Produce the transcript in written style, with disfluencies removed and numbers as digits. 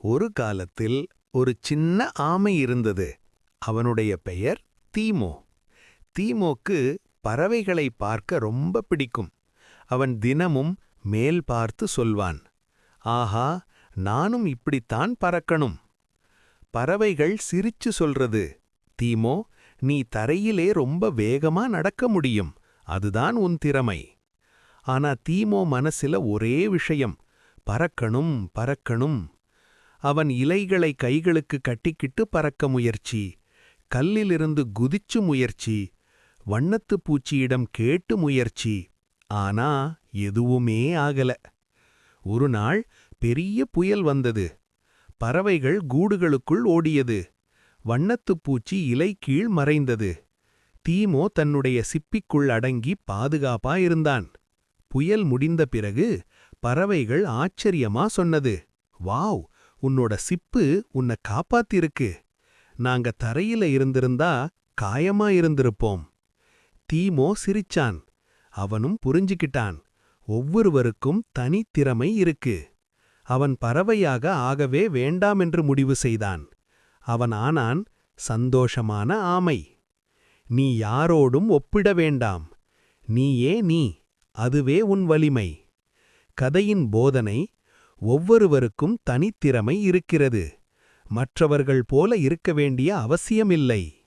ஒரு காலத்தில் ஒரு சின்ன ஆமை இருந்தது. அவனுடைய பெயர் தீமோ. தீமோக்கு பறவைகளை பார்க்க ரொம்ப பிடிக்கும். அவன் தினமும் மேல் பார்த்து சொல்வான், ஆஹா, நானும் இப்படித்தான் பறக்கணும். பறவைகள் சிரிச்சு சொல்றது, தீமோ, நீ தரையிலே ரொம்ப வேகமா நடக்க முடியும், அதுதான் உன் திறமை. ஆனா தீமோ மனசில ஒரே விஷயம், பறக்கணும் பறக்கணும். அவன் இலைகளை கைகளுக்கு கட்டிக்கிட்டு பறக்க முயற்சி, கல்லிலிருந்து குதிச்சு முயற்சி, வண்ணத்துப் பூச்சியிடம் கேட்டு முயற்சி. ஆனா எதுவுமே ஆகல. ஒரு நாள் பெரிய புயல் வந்தது. பறவைகள் கூடுகளுக்குள் ஓடியது. வண்ணத்துப் பூச்சி இலை கீழ் மறைந்தது. தீமோ தன்னுடைய சிப்பிக்குள் அடங்கி பாதுகாப்பா இருந்தான். புயல் முடிந்த பிறகு பறவைகள் ஆச்சரியமா சொன்னது, வாவ், உன்னோட சிப்பு உன்னை காப்பாத்திருக்கு. நாங்க தரையில இருந்திருந்தா காயமா இருந்திருப்போம். தீமோ சிரிச்சான். அவனும் புரிஞ்சுக்கிட்டான், ஒவ்வொருவருக்கும் தனித்திறமை இருக்கு. அவன் பறவையாக ஆகவே வேண்டாமென்று முடிவு செய்தான். அவன் ஆனான் சந்தோஷமான ஆமை. நீ யாரோடும் ஒப்பிட வேண்டாம். நீயே நீ, அதுவே உன் வலிமை. கதையின் போதனை, ஒவ்வொருவருக்கும் தனித்திறமை இருக்கிறது. மற்றவர்கள் போல இருக்க வேண்டிய அவசியமில்லை.